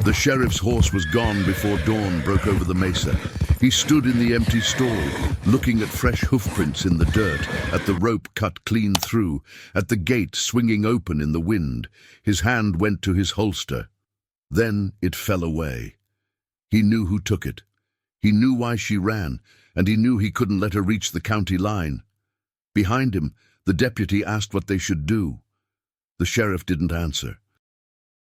The sheriff's horse was gone before dawn broke over the mesa. He stood in the empty stall, looking at fresh hoofprints in the dirt, at the rope cut clean through, at the gate swinging open in the wind. His hand went to his holster. Then it fell away. He knew who took it. He knew why she ran, and he knew he couldn't let her reach the county line. Behind him, the deputy asked what they should do. The sheriff didn't answer.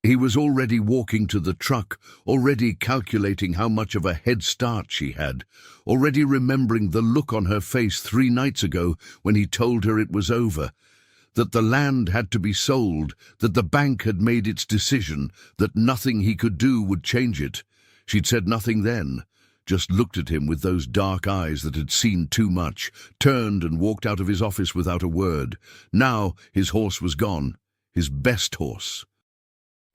He was already walking to the truck, already calculating how much of a head start she had, already remembering the look on her face 3 nights ago when he told her it was over, that the land had to be sold, that the bank had made its decision, that nothing he could do would change it. She'd said nothing then, just looked at him with those dark eyes that had seen too much, turned and walked out of his office without a word. Now his horse was gone, his best horse.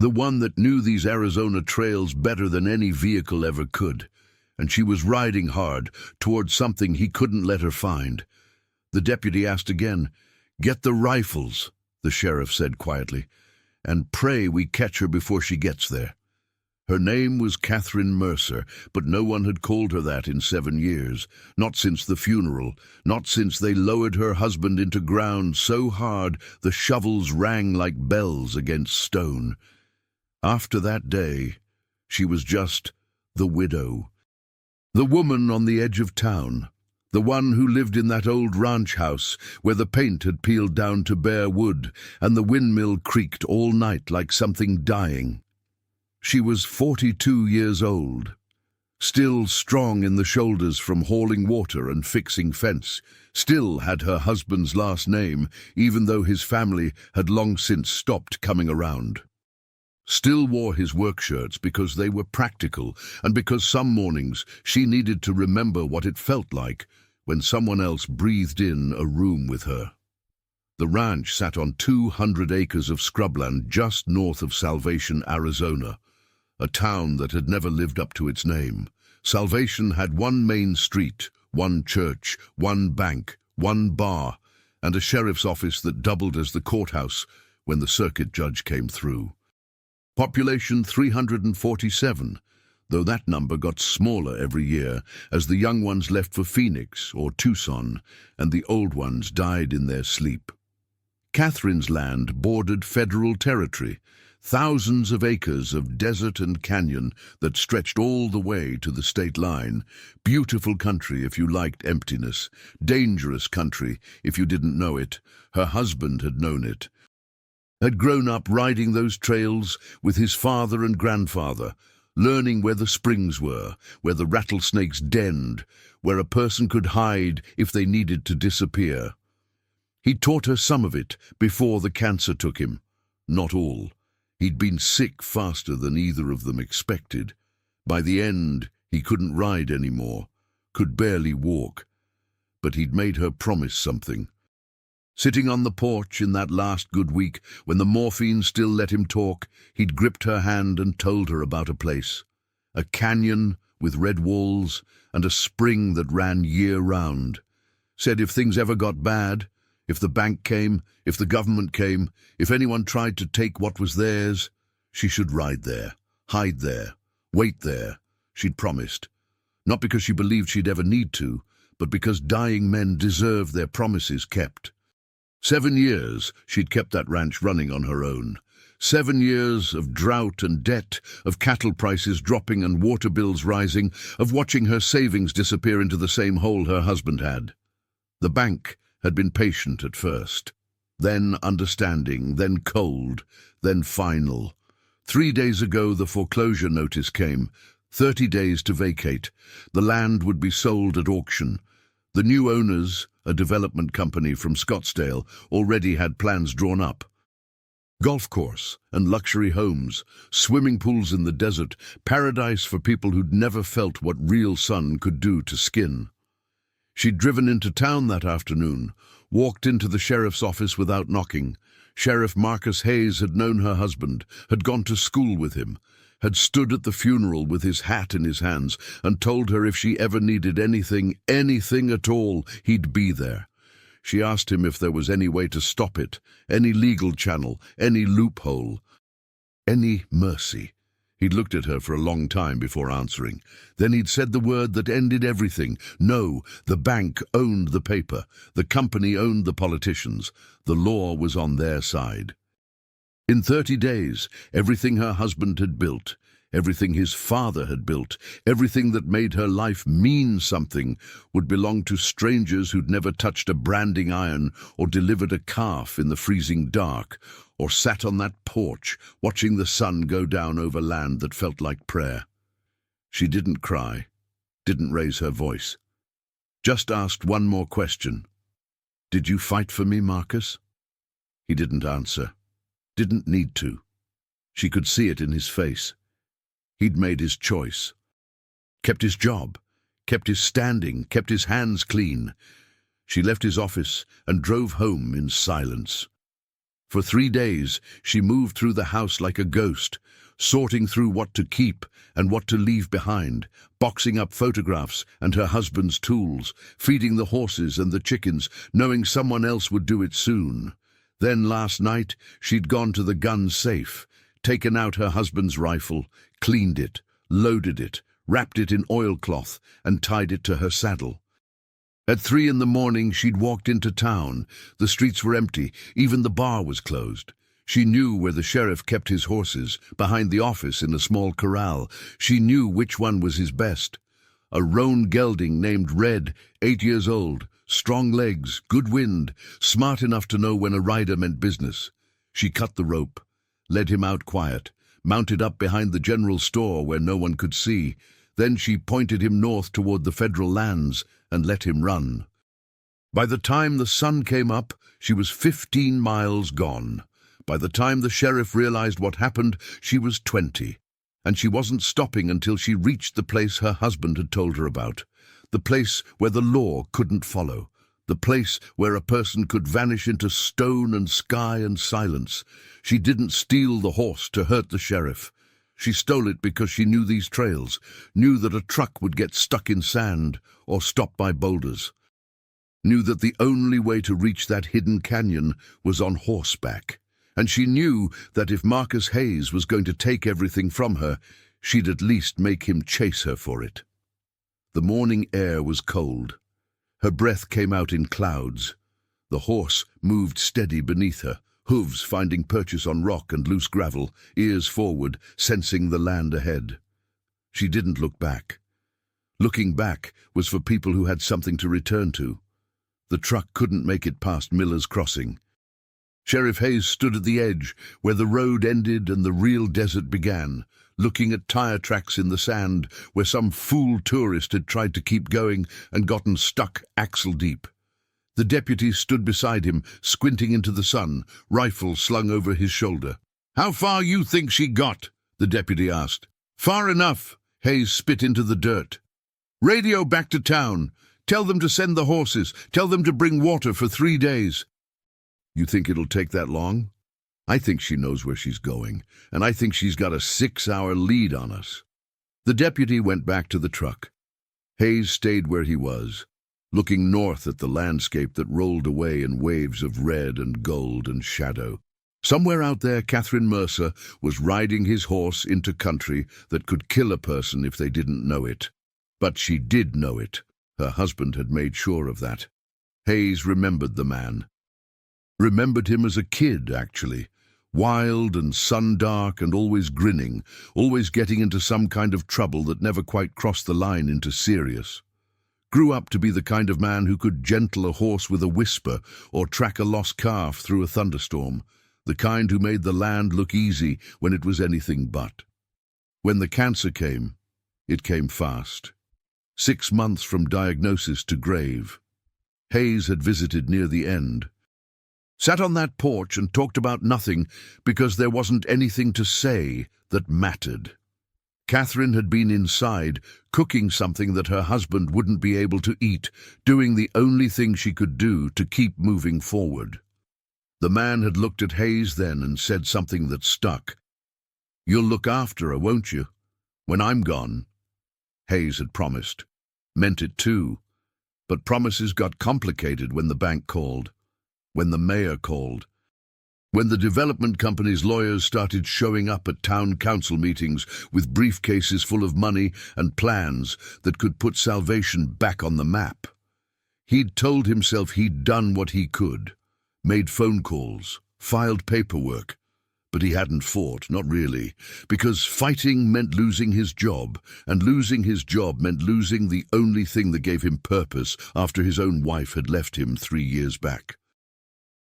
The one that knew these Arizona trails better than any vehicle ever could, and she was riding hard towards something he couldn't let her find. The deputy asked again. "Get the rifles," the sheriff said quietly, "and pray we catch her before she gets there." Her name was Catherine Mercer, but no one had called her that in 7 years, not since the funeral, not since they lowered her husband into ground so hard the shovels rang like bells against stone. After that day, she was just the widow. The woman on the edge of town, the one who lived in that old ranch house where the paint had peeled down to bare wood and the windmill creaked all night like something dying. She was 42 years old, still strong in the shoulders from hauling water and fixing fence, still had her husband's last name, even though his family had long since stopped coming around. Still wore his work shirts because they were practical and because some mornings she needed to remember what it felt like when someone else breathed in a room with her. The ranch sat on 200 acres of scrubland just north of Salvation, Arizona, a town that had never lived up to its name. Salvation had one main street, one church, one bank, one bar, and a sheriff's office that doubled as the courthouse when the circuit judge came through. Population 347, though that number got smaller every year as the young ones left for Phoenix or Tucson and the old ones died in their sleep. Catherine's land bordered federal territory, thousands of acres of desert and canyon that stretched all the way to the state line. Beautiful country if you liked emptiness, dangerous country if you didn't know it. Her husband had known it. Had grown up riding those trails with his father and grandfather, learning where the springs were, where the rattlesnakes denned, where a person could hide if they needed to disappear. He taught her some of it before the cancer took him. Not all. He'd been sick faster than either of them expected. By the end, he couldn't ride anymore, could barely walk. But he'd made her promise something. Sitting on the porch in that last good week, when the morphine still let him talk, he'd gripped her hand and told her about a place. A canyon with red walls and a spring that ran year-round. Said if things ever got bad, if the bank came, if the government came, if anyone tried to take what was theirs, she should ride there, hide there, wait there, she'd promised. Not because she believed she'd ever need to, but because dying men deserve their promises kept. 7 years she'd kept that ranch running on her own. 7 years of drought and debt, of cattle prices dropping and water bills rising, of watching her savings disappear into the same hole her husband had. The bank had been patient at first, then understanding, then cold, then final. 3 days ago the foreclosure notice came, 30 days to vacate. The land would be sold at auction. The new owners, a development company from Scottsdale, already had plans drawn up. Golf course and luxury homes, swimming pools in the desert, paradise for people who'd never felt what real sun could do to skin. She'd driven into town that afternoon, walked into the sheriff's office without knocking. Sheriff Marcus Hayes had known her husband, had gone to school with him, had stood at the funeral with his hat in his hands and told her if she ever needed anything at all, he'd be there. She asked him if there was any way to stop it, any legal channel, any loophole, any mercy. He'd looked at her for a long time before answering. Then he'd said the word that ended everything. No, the bank owned the paper. The company owned the politicians. The law was on their side. In 30 days, everything her husband had built, everything his father had built, everything that made her life mean something, would belong to strangers who'd never touched a branding iron or delivered a calf in the freezing dark, or sat on that porch watching the sun go down over land that felt like prayer. She didn't cry, didn't raise her voice. Just asked one more question. "Did you fight for me, Marcus?" He didn't answer. Didn't need to. She could see it in his face. He'd made his choice. Kept his job, kept his standing, kept his hands clean. She left his office and drove home in silence. For 3 days, she moved through the house like a ghost, sorting through what to keep and what to leave behind, boxing up photographs and her husband's tools, feeding the horses and the chickens, knowing someone else would do it soon. Then last night, she'd gone to the gun safe, taken out her husband's rifle, cleaned it, loaded it, wrapped it in oilcloth, and tied it to her saddle. At 3 in the morning, she'd walked into town. The streets were empty, even the bar was closed. She knew where the sheriff kept his horses, behind the office in a small corral. She knew which one was his best. A roan gelding named Red, 8 years old, strong legs, good wind, smart enough to know when a rider meant business. She cut the rope, led him out quiet, mounted up behind the general store where no one could see. Then she pointed him north toward the federal lands and let him run. By the time the sun came up, she was 15 miles gone. By the time the sheriff realized what happened, she was 20. And she wasn't stopping until she reached the place her husband had told her about. The place where the law couldn't follow. The place where a person could vanish into stone and sky and silence. She didn't steal the horse to hurt the sheriff. She stole it because she knew these trails, knew that a truck would get stuck in sand or stop by boulders, knew that the only way to reach that hidden canyon was on horseback. And she knew that if Marcus Hayes was going to take everything from her, she'd at least make him chase her for it. The morning air was cold. Her breath came out in clouds. The horse moved steady beneath her, hooves finding purchase on rock and loose gravel, ears forward, sensing the land ahead. She didn't look back. Looking back was for people who had something to return to. The truck couldn't make it past Miller's Crossing. Sheriff Hayes stood at the edge, where the road ended and the real desert began, looking at tire tracks in the sand where some fool tourist had tried to keep going and gotten stuck axle deep. The deputy stood beside him, squinting into the sun, rifle slung over his shoulder. "How far you think she got?" the deputy asked. "Far enough," Hayes spit into the dirt. "Radio back to town. Tell them to send the horses. Tell them to bring water for 3 days. "You think it'll take that long?" "I think she knows where she's going, and I think she's got a 6-hour lead on us." The deputy went back to the truck. Hayes stayed where he was, looking north at the landscape that rolled away in waves of red and gold and shadow. Somewhere out there, Catherine Mercer was riding his horse into country that could kill a person if they didn't know it. But she did know it. Her husband had made sure of that. Hayes remembered the man. Remembered him as a kid, actually. Wild and sun-dark and always grinning, always getting into some kind of trouble that never quite crossed the line into serious. Grew up to be the kind of man who could gentle a horse with a whisper or track a lost calf through a thunderstorm, the kind who made the land look easy when it was anything but. When the cancer came, it came fast. 6 months from diagnosis to grave. Hayes had visited near the end. Sat on that porch and talked about nothing because there wasn't anything to say that mattered. Catherine had been inside, cooking something that her husband wouldn't be able to eat, doing the only thing she could do to keep moving forward. The man had looked at Hayes then and said something that stuck. "You'll look after her, won't you? When I'm gone." Hayes had promised. Meant it too. But promises got complicated when the bank called, when the mayor called. When the development company's lawyers started showing up at town council meetings with briefcases full of money and plans that could put Salvation back on the map. He'd told himself he'd done what he could, made phone calls, filed paperwork, but he hadn't fought, not really, because fighting meant losing his job, and losing his job meant losing the only thing that gave him purpose after his own wife had left him 3 years back.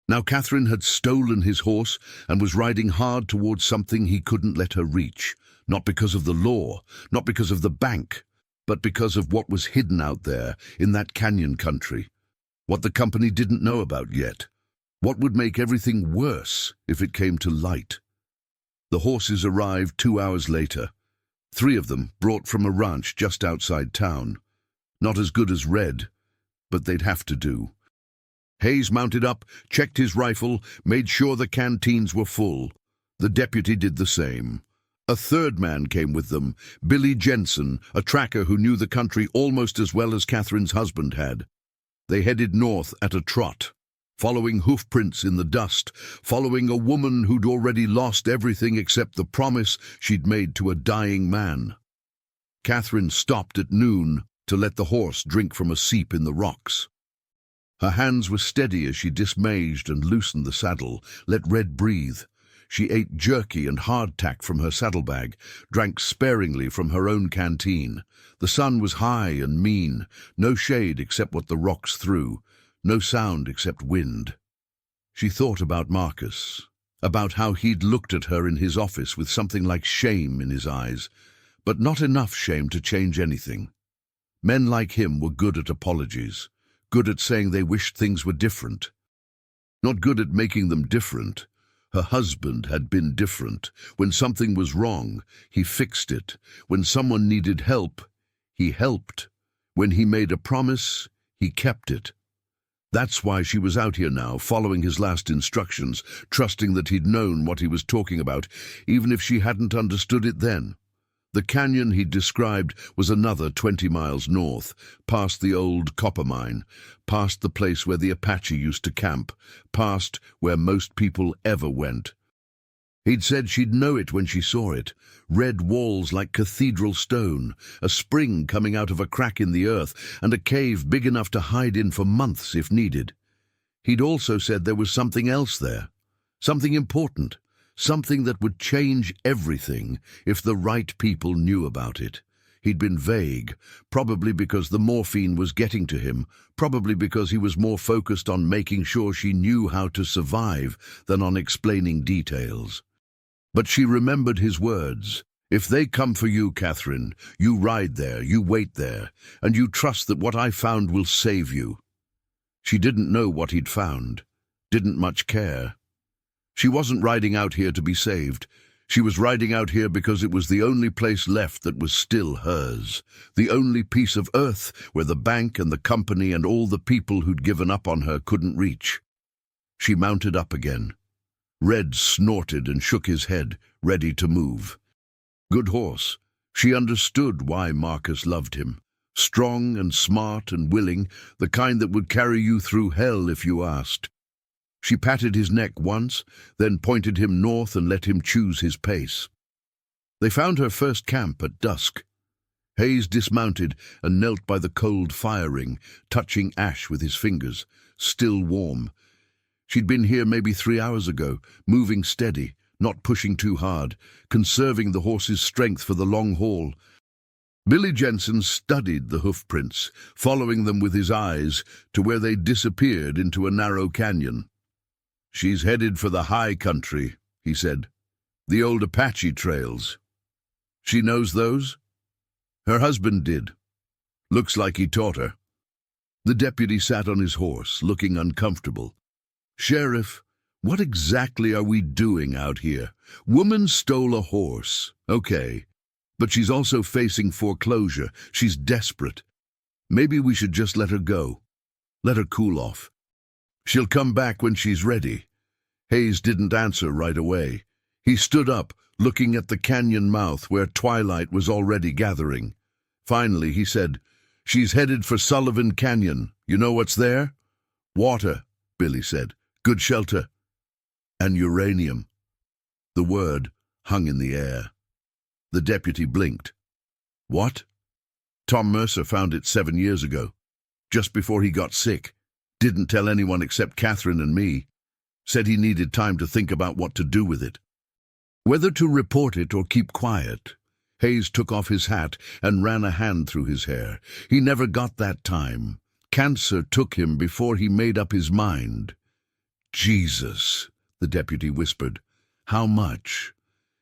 Now Catherine had stolen his horse and was riding hard towards something he couldn't let her reach, not because of the law, not because of the bank, but because of what was hidden out there in that canyon country, what the company didn't know about yet, what would make everything worse if it came to light. The horses arrived 2 hours later, 3 of them brought from a ranch just outside town. Not as good as Red, but they'd have to do. Hayes mounted up, checked his rifle, made sure the canteens were full. The deputy did the same. A third man came with them, Billy Jensen, a tracker who knew the country almost as well as Catherine's husband had. They headed north at a trot, following hoofprints in the dust, following a woman who'd already lost everything except the promise she'd made to a dying man. Catherine stopped at noon to let the horse drink from a seep in the rocks. Her hands were steady as she dismaged and loosened the saddle, let Red breathe. She ate jerky and hardtack from her saddlebag, drank sparingly from her own canteen. The sun was high and mean, no shade except what the rocks threw, no sound except wind. She thought about Marcus, about how he'd looked at her in his office with something like shame in his eyes, but not enough shame to change anything. Men like him were good at apologies, good at saying they wished things were different. Not good at making them different. Her husband had been different. When something was wrong, he fixed it. When someone needed help, he helped. When he made a promise, he kept it. That's why she was out here now, following his last instructions, trusting that he'd known what he was talking about, even if she hadn't understood it then. The canyon he'd described was another 20 miles north, past the old copper mine, past the place where the Apache used to camp, past where most people ever went. He'd said she'd know it when she saw it, red walls like cathedral stone, a spring coming out of a crack in the earth, and a cave big enough to hide in for months if needed. He'd also said there was something else there, something important, something that would change everything if the right people knew about it. He'd been vague, probably because the morphine was getting to him, probably because he was more focused on making sure she knew how to survive than on explaining details. But she remembered his words. If they come for you, Catherine, you ride there, you wait there, and you trust that what I found will save you. She didn't know what he'd found, didn't much care. She wasn't riding out here to be saved. She was riding out here because it was the only place left that was still hers, the only piece of earth where the bank and the company and all the people who'd given up on her couldn't reach. She mounted up again. Red snorted and shook his head, ready to move. Good horse. She understood why Marcus loved him. Strong and smart and willing, the kind that would carry you through hell if you asked. She patted his neck once, then pointed him north and let him choose his pace. They found her first camp at dusk. Hayes dismounted and knelt by the cold fire ring, touching ash with his fingers, still warm. She'd been here maybe 3 hours ago, moving steady, not pushing too hard, conserving the horse's strength for the long haul. Billy Jensen studied the hoofprints, following them with his eyes to where they disappeared into a narrow canyon. "She's headed for the high country," he said. "The old Apache trails. She knows those?" "Her husband did. Looks like he taught her." The deputy sat on his horse, looking uncomfortable. "Sheriff, what exactly are we doing out here? Woman stole a horse. Okay. But she's also facing foreclosure. She's desperate. Maybe we should just let her go. Let her cool off. She'll come back when she's ready." Hayes didn't answer right away. He stood up, looking at the canyon mouth where twilight was already gathering. Finally, he said, "She's headed for Sullivan Canyon. You know what's there?" "Water," Billy said. "Good shelter." And uranium. The word hung in the air. The deputy blinked. What? Tom Mercer found it 7 years ago, just before he got sick. Didn't tell anyone except Catherine and me. Said he needed time to think about what to do with it. Whether to report it or keep quiet. Hayes took off his hat and ran a hand through his hair. He never got that time. Cancer took him before he made up his mind. Jesus, the deputy whispered. How much?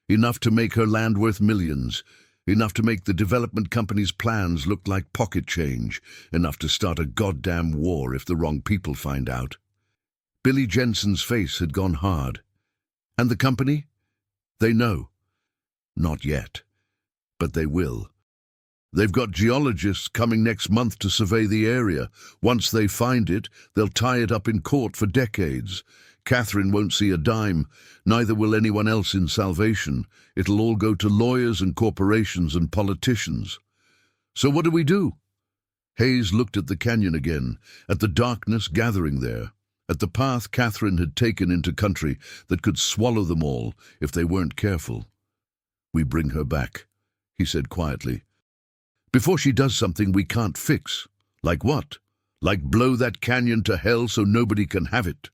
Enough to make her land worth millions. Enough to make the development company's plans look like pocket change. Enough to start a goddamn war if the wrong people find out. Billy Jensen's face had gone hard. And the company? They know. Not yet. But they will. They've got geologists coming next month to survey the area. Once they find it, they'll tie it up in court for decades. Catherine won't see a dime, neither will anyone else in Salvation. It'll all go to lawyers and corporations and politicians. So what do we do? Hayes looked at the canyon again, at the darkness gathering there, at the path Catherine had taken into country that could swallow them all if they weren't careful. We bring her back, he said quietly. Before she does something we can't fix. Like what? Like blow that canyon to hell so nobody can have it.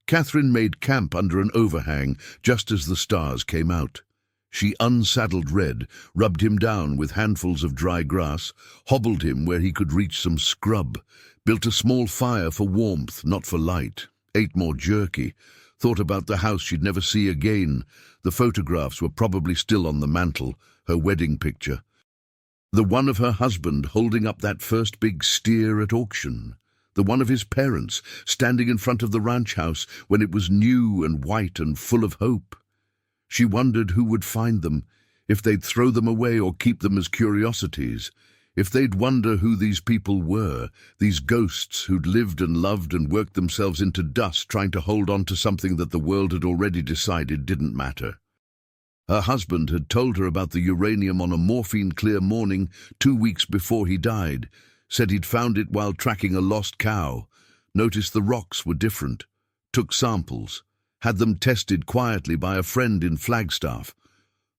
Catherine made camp under an overhang just as the stars came out. She unsaddled Red, rubbed him down with handfuls of dry grass, hobbled him where he could reach some scrub, built a small fire for warmth, not for light, ate more jerky, thought about the house she'd never see again. The photographs were probably still on the mantel, her wedding picture. The one of her husband holding up that first big steer at auction. The one of his parents standing in front of the ranch house when it was new and white and full of hope. She wondered who would find them, if they'd throw them away or keep them as curiosities, if they'd wonder who these people were, these ghosts who'd lived and loved and worked themselves into dust trying to hold on to something that the world had already decided didn't matter. Her husband had told her about the uranium on a morphine-clear morning 2 weeks before he died, said he'd found it while tracking a lost cow, noticed the rocks were different, took samples, had them tested quietly by a friend in Flagstaff.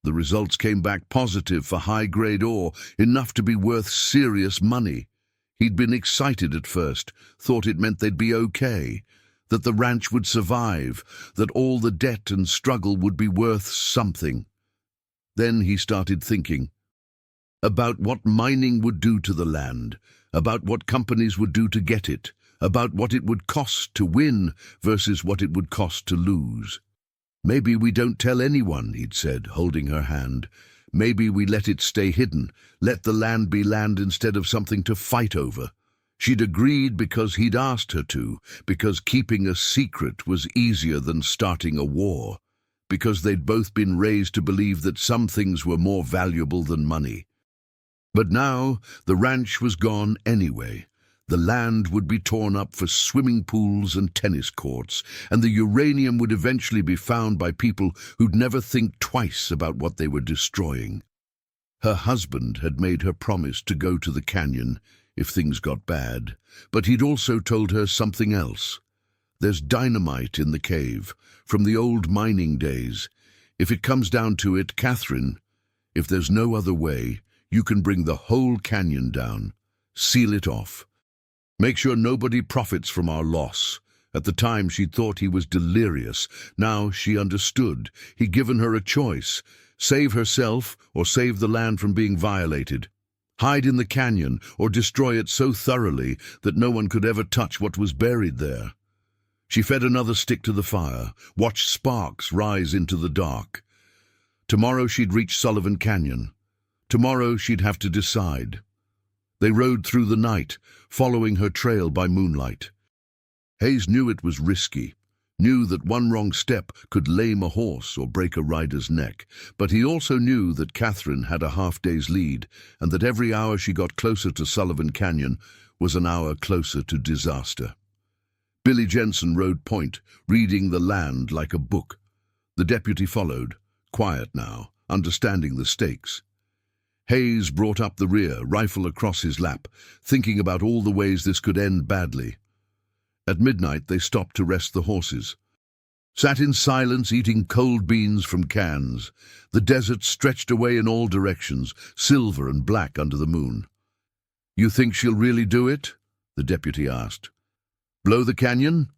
The results came back positive for high-grade ore, enough to be worth serious money. He'd been excited at first, thought it meant they'd be okay, that the ranch would survive, that all the debt and struggle would be worth something. Then he started thinking about what mining would do to the land, about what companies would do to get it, about what it would cost to win versus what it would cost to lose. Maybe we don't tell anyone, he'd said, holding her hand. Maybe we let it stay hidden, let the land be land instead of something to fight over. She'd agreed because he'd asked her to, because keeping a secret was easier than starting a war, because they'd both been raised to believe that some things were more valuable than money. But now the ranch was gone anyway. The land would be torn up for swimming pools and tennis courts, and the uranium would eventually be found by people who'd never think twice about what they were destroying. Her husband had made her promise to go to the canyon if things got bad, but he'd also told her something else. There's dynamite in the cave, from the old mining days. If it comes down to it, Catherine, if there's no other way, you can bring the whole canyon down, seal it off. Make sure nobody profits from our loss. At the time she'd thought he was delirious. Now she understood. He'd given her a choice. Save herself or save the land from being violated. Hide in the canyon or destroy it so thoroughly that no one could ever touch what was buried there. She fed another stick to the fire, watched sparks rise into the dark. Tomorrow she'd reach Sullivan Canyon. Tomorrow she'd have to decide. They rode through the night, following her trail by moonlight. Hayes knew it was risky, knew that one wrong step could lame a horse or break a rider's neck, but he also knew that Catherine had a half-day's lead and that every hour she got closer to Sullivan Canyon was an hour closer to disaster. Billy Jensen rode point, reading the land like a book. The deputy followed, quiet now, understanding the stakes. Hayes brought up the rear, rifle across his lap, thinking about all the ways this could end badly. At midnight they stopped to rest the horses. Sat in silence eating cold beans from cans. The desert stretched away in all directions, silver and black under the moon. "You think she'll really do it?" the deputy asked. "Blow the canyon?"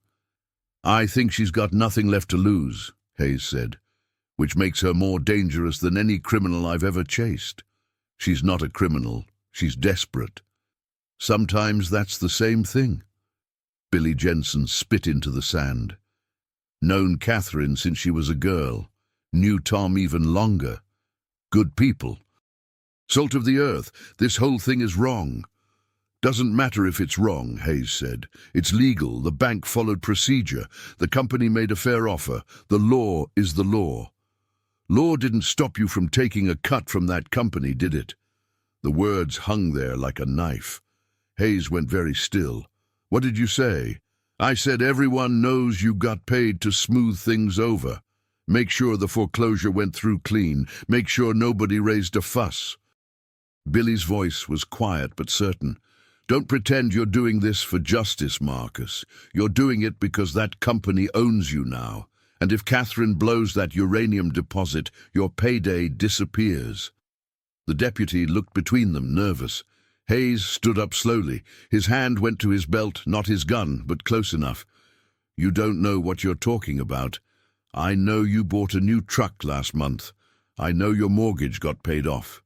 "I think she's got nothing left to lose," Hayes said, "which makes her more dangerous than any criminal I've ever chased. She's not a criminal, she's desperate. Sometimes that's the same thing." Billy Jensen spit into the sand. "Known Catherine since she was a girl. Knew Tom even longer. Good people. Salt of the earth, this whole thing is wrong." "Doesn't matter if it's wrong," Hayes said. "It's legal. The bank followed procedure. The company made a fair offer. The law is the law." "Law didn't stop you from taking a cut from that company, did it?" The words hung there like a knife. Hayes went very still. "What did you say?" "I said everyone knows you got paid to smooth things over. Make sure the foreclosure went through clean. Make sure nobody raised a fuss." Billy's voice was quiet but certain. "Don't pretend you're doing this for justice, Marcus. You're doing it because that company owns you now. And if Catherine blows that uranium deposit, your payday disappears." The deputy looked between them, nervous. Hayes stood up slowly. His hand went to his belt, not his gun, but close enough. "You don't know what you're talking about. I know you bought a new truck last month. I know your mortgage got paid off.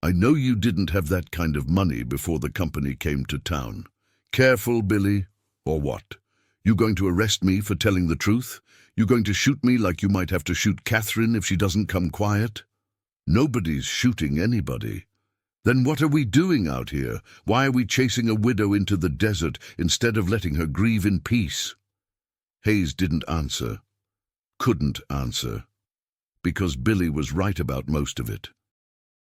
I know you didn't have that kind of money before the company came to town. Careful, Billy, or what? You going to arrest me for telling the truth? You going to shoot me like you might have to shoot Catherine if she doesn't come quiet?" "Nobody's shooting anybody." "Then what are we doing out here? Why are we chasing a widow into the desert instead of letting her grieve in peace?" Hayes didn't answer. Couldn't answer. Because Billy was right about most of it.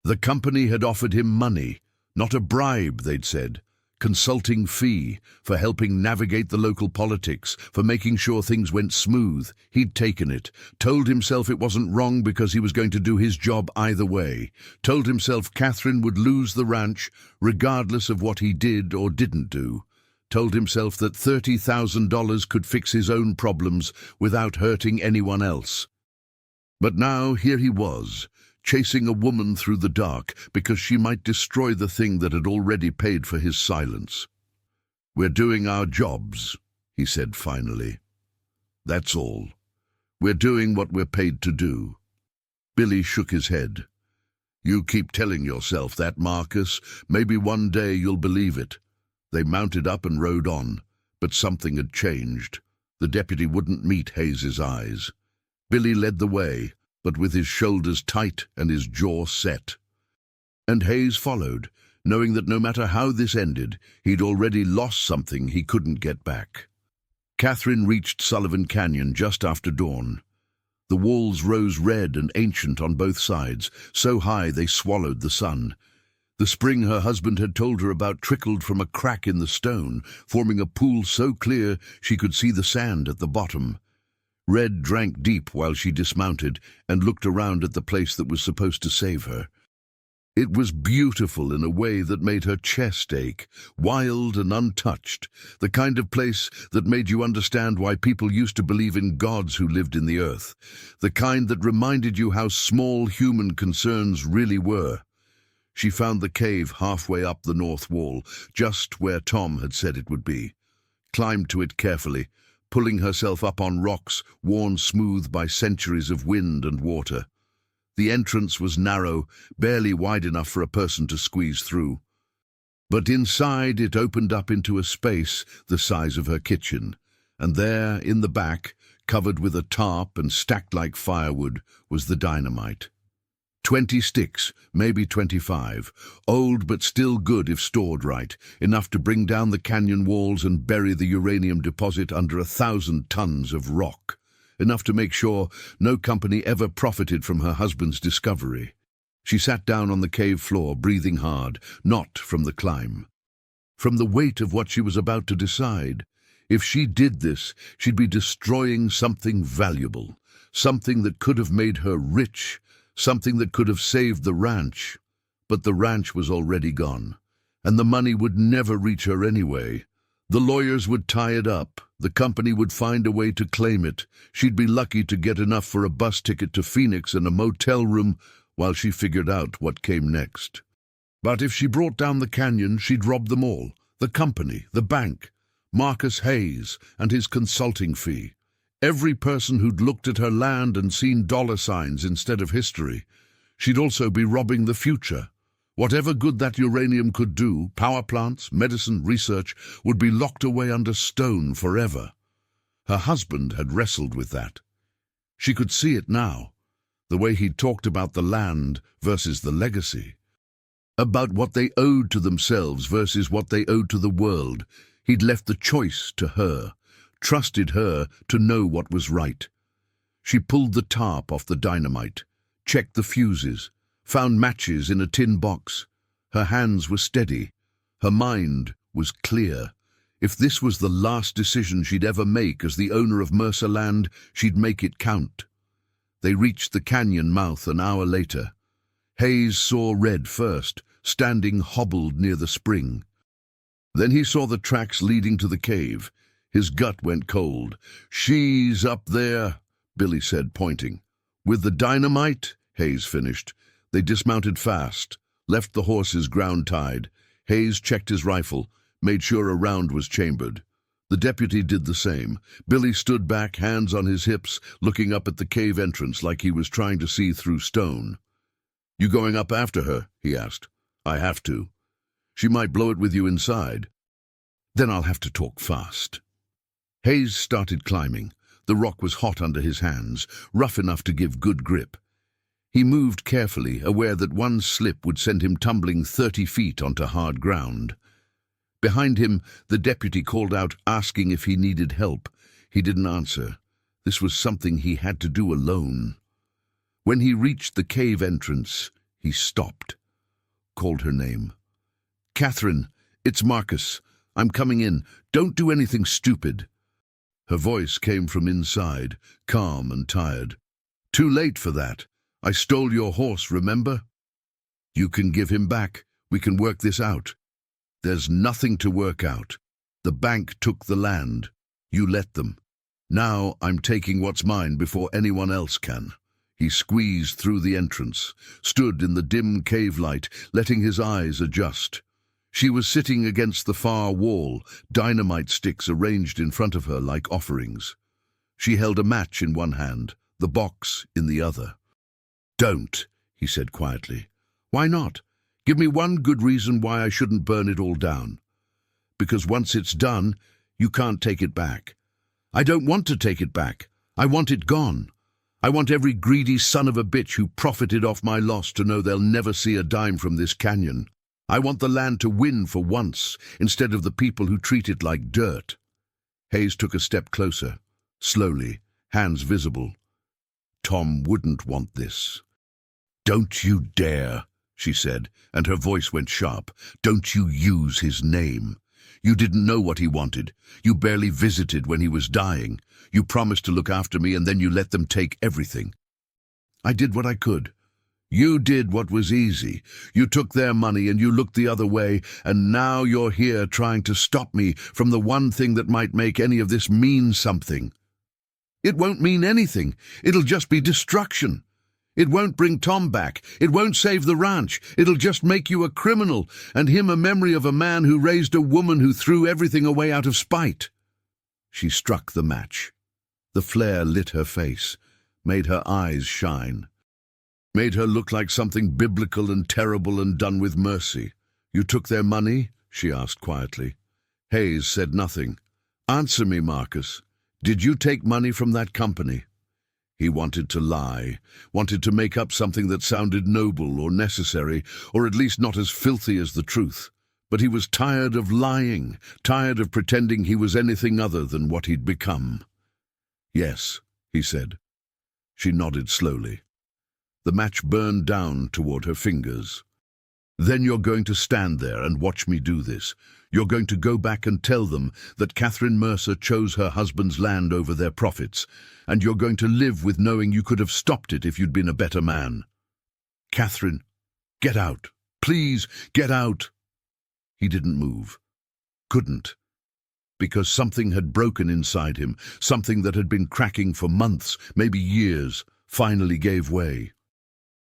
The company had offered him money, not a bribe, they'd said. Consulting fee, for helping navigate the local politics, for making sure things went smooth. He'd taken it, told himself it wasn't wrong because he was going to do his job either way, told himself Catherine would lose the ranch regardless of what he did or didn't do, told himself that $30,000 could fix his own problems without hurting anyone else. But now here he was, chasing a woman through the dark because she might destroy the thing that had already paid for his silence. "We're doing our jobs," he said finally. "That's all. We're doing what we're paid to do." Billy shook his head. "You keep telling yourself that, Marcus. Maybe one day you'll believe it." They mounted up and rode on, but something had changed. The deputy wouldn't meet Hayes's eyes. Billy led the way, but with his shoulders tight and his jaw set. And Hayes followed, knowing that no matter how this ended, he'd already lost something he couldn't get back. Catherine reached Sullivan Canyon just after dawn. The walls rose red and ancient on both sides, so high they swallowed the sun. The spring her husband had told her about trickled from a crack in the stone, forming a pool so clear she could see the sand at the bottom. Red drank deep while she dismounted and looked around at the place that was supposed to save her. It was beautiful in a way that made her chest ache, wild and untouched, the kind of place that made you understand why people used to believe in gods who lived in the earth, the kind that reminded you how small human concerns really were. She found the cave halfway up the north wall, just where Tom had said it would be, climbed to it carefully, pulling herself up on rocks worn smooth by centuries of wind and water. The entrance was narrow, barely wide enough for a person to squeeze through. But inside it opened up into a space the size of her kitchen, and there, in the back, covered with a tarp and stacked like firewood, was the dynamite. 20 sticks, maybe 25, old but still good if stored right, enough to bring down the canyon walls and bury the uranium deposit under 1,000 tons of rock, enough to make sure no company ever profited from her husband's discovery. She sat down on the cave floor, breathing hard, not from the climb. From the weight of what she was about to decide. If she did this, she'd be destroying something valuable, something that could have made her rich, something that could have saved the ranch. But the ranch was already gone, and the money would never reach her anyway. The lawyers would tie it up. The company would find a way to claim it. She'd be lucky to get enough for a bus ticket to Phoenix and a motel room while she figured out what came next. But if she brought down the canyon, she'd rob them all. The company, the bank, Marcus Hayes and his consulting fee. Every person who'd looked at her land and seen dollar signs instead of history. She'd also be robbing the future. Whatever good that uranium could do, power plants, medicine, research, would be locked away under stone forever. Her husband had wrestled with that. She could see it now, the way he'd talked about the land versus the legacy. About what they owed to themselves versus what they owed to the world. He'd left the choice to her, trusted her to know what was right. She pulled the tarp off the dynamite, checked the fuses, found matches in a tin box. Her hands were steady. Her mind was clear. If this was the last decision she'd ever make as the owner of Mercer Land, she'd make it count. They reached the canyon mouth an hour later. Hayes saw Red first, standing hobbled near the spring. Then he saw the tracks leading to the cave. His gut went cold. "She's up there," Billy said, pointing. "With the dynamite?" Hayes finished. They dismounted fast, left the horses ground-tied. Hayes checked his rifle, made sure a round was chambered. The deputy did the same. Billy stood back, hands on his hips, looking up at the cave entrance like he was trying to see through stone. "You going up after her?" he asked. "I have to. She might blow it with you inside. Then I'll have to talk fast." Hayes started climbing. The rock was hot under his hands, rough enough to give good grip. He moved carefully, aware that one slip would send him tumbling 30 feet onto hard ground. Behind him, the deputy called out, asking if he needed help. He didn't answer. This was something he had to do alone. When he reached the cave entrance, he stopped, called her name. "Catherine, it's Marcus. I'm coming in. Don't do anything stupid." Her voice came from inside, calm and tired. "Too late for that. I stole your horse, remember? You can give him back. We can work this out." "There's nothing to work out. The bank took the land. You let them. Now I'm taking what's mine before anyone else can." He squeezed through the entrance, stood in the dim cave light, letting his eyes adjust. She was sitting against the far wall, dynamite sticks arranged in front of her like offerings. She held a match in one hand, the box in the other. "Don't," he said quietly. "Why not? Give me one good reason why I shouldn't burn it all down." "Because once it's done, you can't take it back." "I don't want to take it back. I want it gone. I want every greedy son of a bitch who profited off my loss to know they'll never see a dime from this canyon. I want the land to win for once, instead of the people who treat it like dirt." Hayes took a step closer, slowly, hands visible. "Tom wouldn't want this." "Don't you dare," she said, and her voice went sharp. "Don't you use his name. You didn't know what he wanted. You barely visited when he was dying. You promised to look after me, and then you let them take everything." "I did what I could." "You did what was easy. You took their money and you looked the other way, and now you're here trying to stop me from the one thing that might make any of this mean something." "It won't mean anything. It'll just be destruction. It won't bring Tom back. It won't save the ranch. It'll just make you a criminal, and him a memory of a man who raised a woman who threw everything away out of spite." She struck the match. The flare lit her face, made her eyes shine. Made her look like something biblical and terrible and done with mercy. "You took their money?" she asked quietly. Hayes said nothing. "Answer me, Marcus. Did you take money from that company?" He wanted to lie, wanted to make up something that sounded noble or necessary, or at least not as filthy as the truth. But he was tired of lying, tired of pretending he was anything other than what he'd become. "Yes," he said. She nodded slowly. The match burned down toward her fingers. "Then you're going to stand there and watch me do this. You're going to go back and tell them that Catherine Mercer chose her husband's land over their profits, and you're going to live with knowing you could have stopped it if you'd been a better man." "Catherine, get out. Please, get out." He didn't move. Couldn't. because something had broken inside him, something that had been cracking for months, maybe years, finally gave way.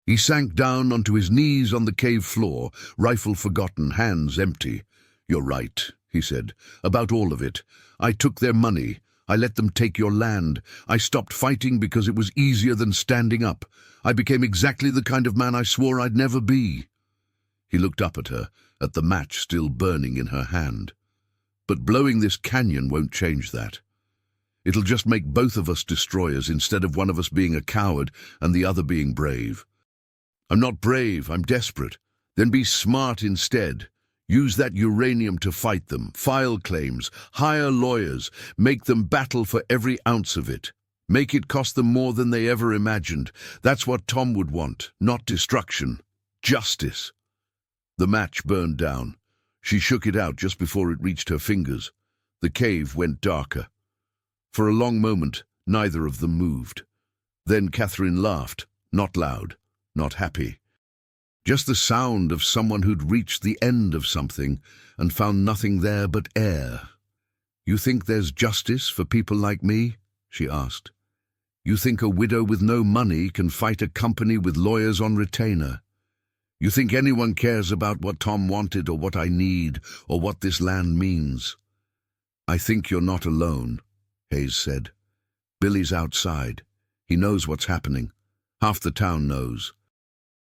He sank down onto his knees on the cave floor, rifle forgotten, hands empty. "You're right," he said, "about all of it. I took their money. I let them take your land. I stopped fighting because it was easier than standing up. I became exactly the kind of man I swore I'd never be." He looked up at her, at the match still burning in her hand. "But blowing this canyon won't change that. It'll just make both of us destroyers instead of one of us being a coward and the other being brave." "I'm not brave, I'm desperate." "Then be smart instead. Use that uranium to fight them, file claims, hire lawyers, make them battle for every ounce of it. Make it cost them more than they ever imagined. That's what Tom would want, not destruction. Justice." The match burned down. She shook it out just before it reached her fingers. The cave went darker. For a long moment, neither of them moved. Then Catherine laughed, not loud, not happy. Just the sound of someone who'd reached the end of something and found nothing there but air. "You think there's justice for people like me?" she asked. "You think a widow with no money can fight a company with lawyers on retainer? You think anyone cares about what Tom wanted or what I need or what this land means?" "I think you're not alone," Hayes said. "Billy's outside. He knows what's happening. Half the town knows.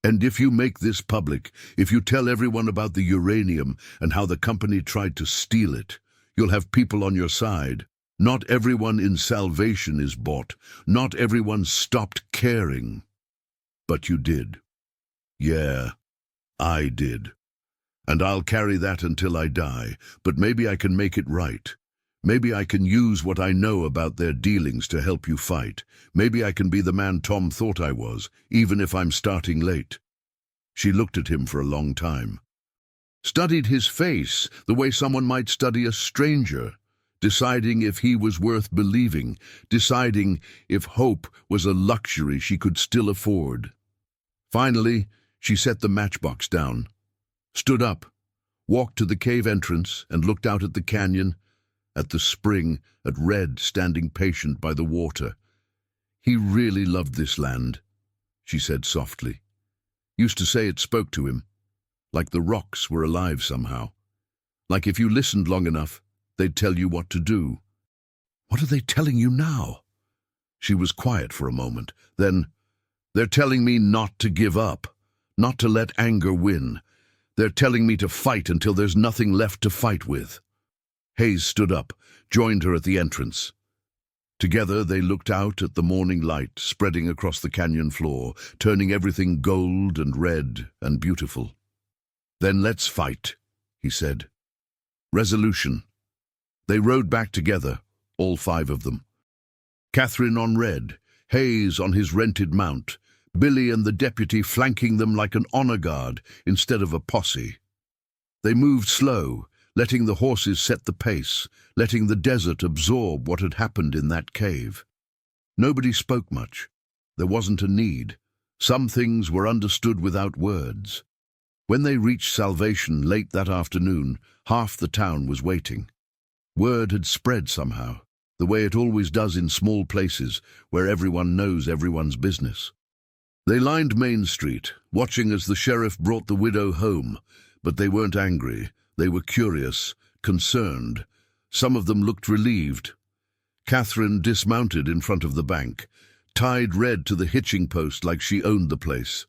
And if you make this public, if you tell everyone about the uranium and how the company tried to steal it, you'll have people on your side. Not everyone in Salvation is bought. Not everyone stopped caring. But you did. Yeah, I did. And I'll carry that until I die, but maybe I can make it right. Maybe I can use what I know about their dealings to help you fight. Maybe I can be the man Tom thought I was, even if I'm starting late." She looked at him for a long time. Studied his face the way someone might study a stranger, deciding if he was worth believing, deciding if hope was a luxury she could still afford. Finally, she set the matchbox down, stood up, walked to the cave entrance and looked out at the canyon, at the spring, at Red standing patient by the water. "He really loved this land," she said softly. "Used to say it spoke to him, like the rocks were alive somehow. Like if you listened long enough, they'd tell you what to do." "What are they telling you now?" She was quiet for a moment. Then, "They're telling me not to give up, not to let anger win. They're telling me to fight until there's nothing left to fight with." Hayes stood up, joined her at the entrance. Together they looked out at the morning light spreading across the canyon floor, turning everything gold and red and beautiful. "Then let's fight," he said. Resolution. They rode back together, all 5 of them. Catherine on Red, Hayes on his rented mount, Billy and the deputy flanking them like an honor guard instead of a posse. They moved slow, letting the horses set the pace, letting the desert absorb what had happened in that cave. Nobody spoke much. There wasn't a need. Some things were understood without words. When they reached Salvation late that afternoon, half the town was waiting. Word had spread somehow, the way it always does in small places where everyone knows everyone's business. They lined Main Street, watching as the sheriff brought the widow home, but they weren't angry. They were curious, concerned. Some of them looked relieved. Catherine dismounted in front of the bank, tied Red to the hitching post like she owned the place.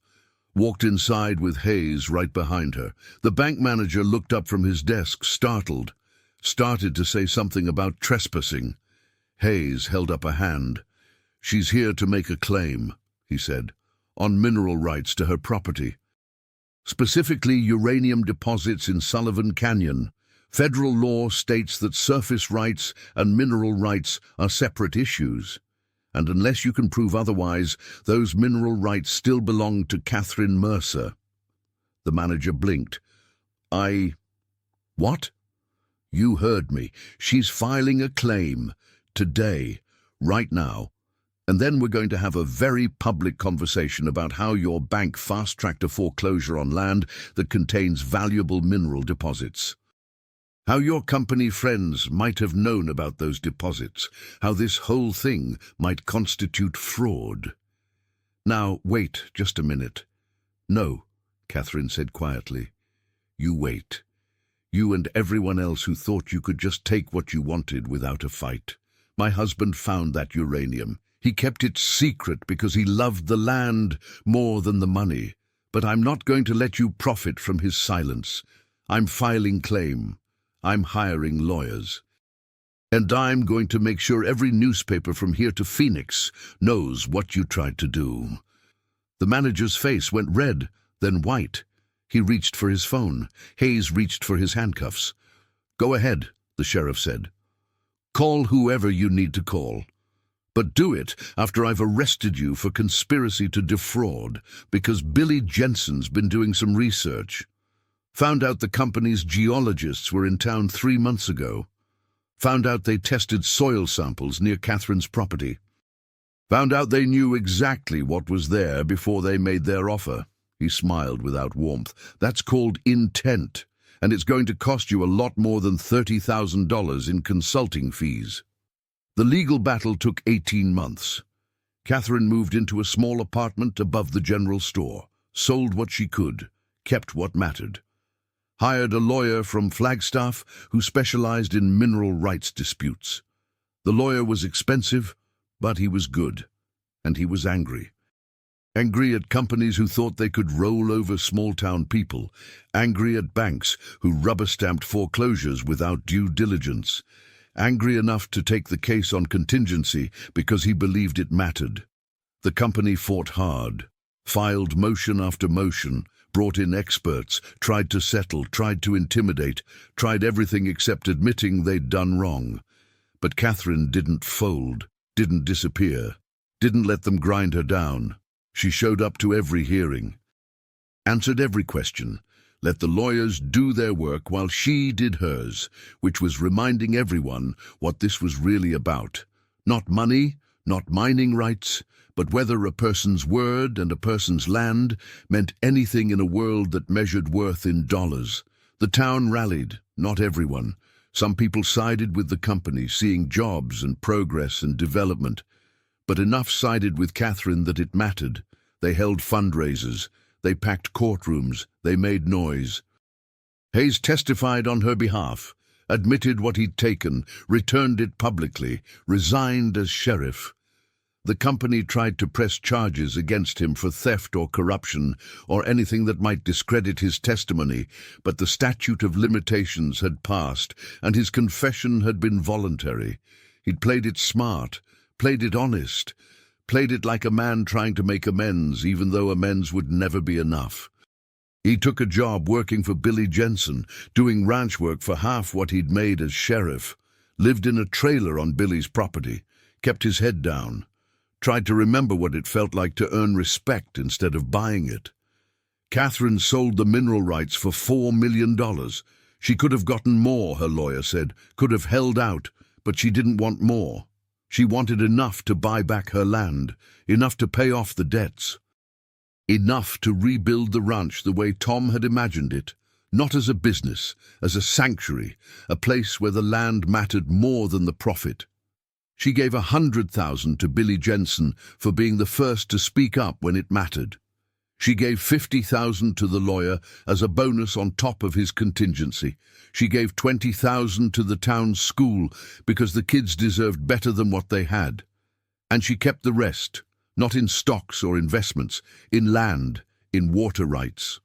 Walked inside with Hayes right behind her. The bank manager looked up from his desk, startled. Started to say something about trespassing. Hayes held up a hand. "She's here to make a claim," he said, "on mineral rights to her property. Specifically uranium deposits in Sullivan Canyon. Federal law states that surface rights and mineral rights are separate issues. And unless you can prove otherwise, those mineral rights still belong to Catherine Mercer." The manager blinked. What?" "You heard me. She's filing a claim. Today. Right now. And then we're going to have a very public conversation about how your bank fast-tracked a foreclosure on land that contains valuable mineral deposits." How your company friends might have known about those deposits, how this whole thing might constitute fraud. Now, wait just a minute. No, Catherine said quietly. You wait. You and everyone else who thought you could just take what you wanted without a fight. My husband found that uranium. He kept it secret because he loved the land more than the money. But I'm not going to let you profit from his silence. I'm filing claim. I'm hiring lawyers. And I'm going to make sure every newspaper from here to Phoenix knows what you tried to do. The manager's face went red, then white. He reached for his phone. Hayes reached for his handcuffs. Go ahead, the sheriff said. Call whoever you need to call. But do it after I've arrested you for conspiracy to defraud, because Billy Jensen's been doing some research. Found out the company's geologists were in town 3 months ago. Found out they tested soil samples near Catherine's property. Found out they knew exactly what was there before they made their offer. He smiled without warmth. That's called intent, and it's going to cost you a lot more than $30,000 in consulting fees. The legal battle took 18 months. Catherine moved into a small apartment above the general store, sold what she could, kept what mattered. Hired a lawyer from Flagstaff who specialized in mineral rights disputes. The lawyer was expensive, but he was good, and he was angry. Angry at companies who thought they could roll over small-town people, angry at banks who rubber-stamped foreclosures without due diligence, angry enough to take the case on contingency because he believed it mattered. The company fought hard, filed motion after motion, brought in experts, tried to settle, tried to intimidate, tried everything except admitting they'd done wrong. But Catherine didn't fold, didn't disappear, didn't let them grind her down. She showed up to every hearing, answered every question, let the lawyers do their work while she did hers, which was reminding everyone what this was really about. Not money, not mining rights, but whether a person's word and a person's land meant anything in a world that measured worth in dollars. The town rallied, not everyone. Some people sided with the company, seeing jobs and progress and development. But enough sided with Catherine that it mattered. They held fundraisers. They packed courtrooms. They made noise. Hayes testified on her behalf, admitted what he'd taken, returned it publicly, resigned as sheriff. The company tried to press charges against him for theft or corruption or anything that might discredit his testimony, but the statute of limitations had passed and his confession had been voluntary. He'd played it smart, played it honest, played it like a man trying to make amends even though amends would never be enough. He took a job working for Billy Jensen, doing ranch work for half what he'd made as sheriff, lived in a trailer on Billy's property, kept his head down, tried to remember what it felt like to earn respect instead of buying it. Catherine sold the mineral rights for $4 million. She could have gotten more, her lawyer said, could have held out, but she didn't want more. She wanted enough to buy back her land, enough to pay off the debts, enough to rebuild the ranch the way Tom had imagined it, not as a business, as a sanctuary, a place where the land mattered more than the profit. She gave $100,000 to Billy Jensen for being the first to speak up when it mattered. She gave $50,000 to the lawyer as a bonus on top of his contingency. She gave $20,000 to the town school because the kids deserved better than what they had. And she kept the rest, not in stocks or investments, in land, in water rights.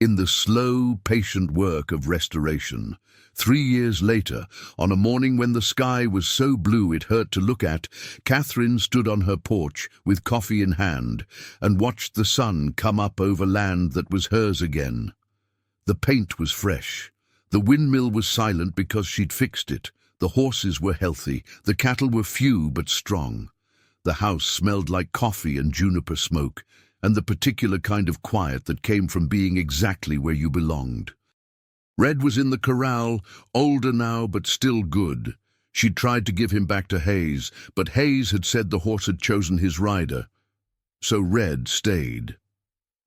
In the slow, patient work of restoration, 3 years later, on a morning when the sky was so blue it hurt to look at, Catherine stood on her porch with coffee in hand and watched the sun come up over land that was hers again. The paint was fresh. The windmill was silent because she'd fixed it. The horses were healthy. The cattle were few but strong. The house smelled like coffee and juniper smoke, and the particular kind of quiet that came from being exactly where you belonged. Red was in the corral, older now but still good. She'd tried to give him back to Hayes, but Hayes had said the horse had chosen his rider. So Red stayed.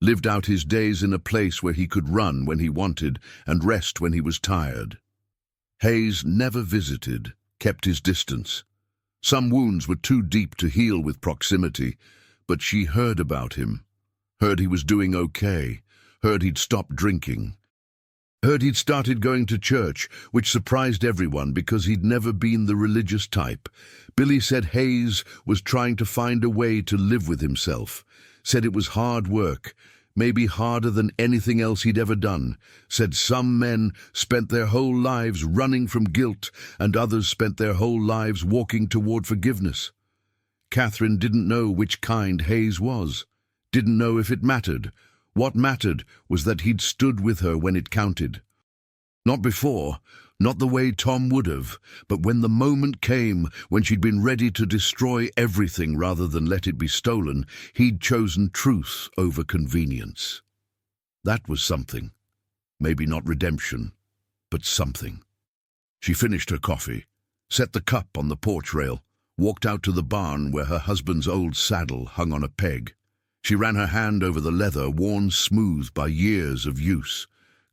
Lived out his days in a place where he could run when he wanted and rest when he was tired. Hayes never visited, kept his distance. Some wounds were too deep to heal with proximity, but she heard about him. Heard he was doing okay. Heard he'd stopped drinking. Heard he'd started going to church, which surprised everyone because he'd never been the religious type. Billy said Hayes was trying to find a way to live with himself. Said it was hard work, maybe harder than anything else he'd ever done. Said some men spent their whole lives running from guilt and others spent their whole lives walking toward forgiveness. Catherine didn't know which kind Hayes was. Didn't know if it mattered. What mattered was that he'd stood with her when it counted. Not before, not the way Tom would have, but when the moment came, when she'd been ready to destroy everything rather than let it be stolen, he'd chosen truth over convenience. That was something. Maybe not redemption, but something. She finished her coffee, set the cup on the porch rail, walked out to the barn where her husband's old saddle hung on a peg. She ran her hand over the leather worn smooth by years of use,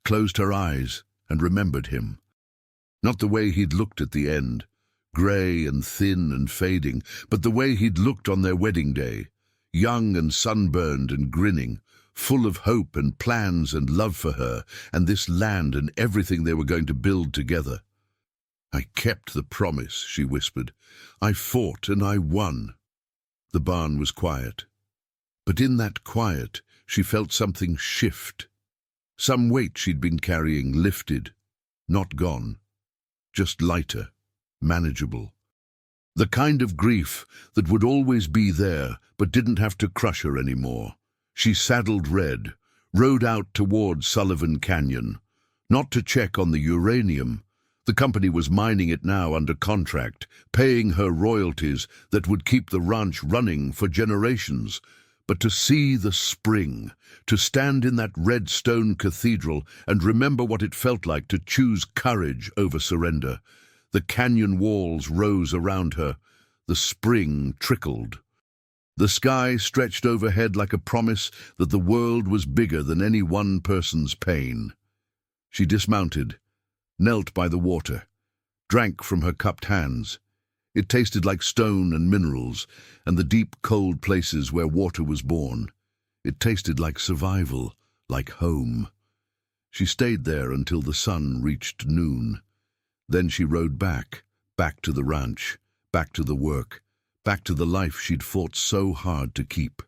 closed her eyes and remembered him. Not the way he'd looked at the end, grey and thin and fading, but the way he'd looked on their wedding day, young and sunburned and grinning, full of hope and plans and love for her and this land and everything they were going to build together. "I kept the promise," she whispered. "I fought and I won." The barn was quiet. But in that quiet, she felt something shift. Some weight she'd been carrying lifted, not gone, just lighter, manageable. The kind of grief that would always be there but didn't have to crush her anymore. She saddled Red, rode out towards Sullivan Canyon, not to check on the uranium. The company was mining it now under contract, paying her royalties that would keep the ranch running for generations. But to see the spring, to stand in that red stone cathedral and remember what it felt like to choose courage over surrender. The canyon walls rose around her. The spring trickled. The sky stretched overhead like a promise that the world was bigger than any one person's pain. She dismounted, knelt by the water, drank from her cupped hands. It tasted like stone and minerals, and the deep, cold places where water was born. It tasted like survival, like home. She stayed there until the sun reached noon. Then she rode back to the ranch, back to the work, back to the life she'd fought so hard to keep.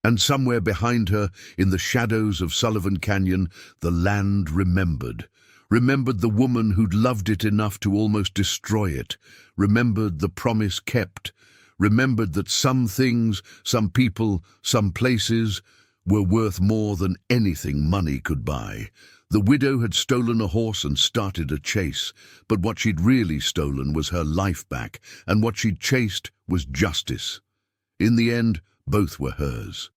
And somewhere behind her, in the shadows of Sullivan Canyon, the land remembered the woman who'd loved it enough to almost destroy it, remembered the promise kept, remembered that some things, some people, some places were worth more than anything money could buy. The widow had stolen a horse and started a chase, but what she'd really stolen was her life back, and what she'd chased was justice. In the end, both were hers.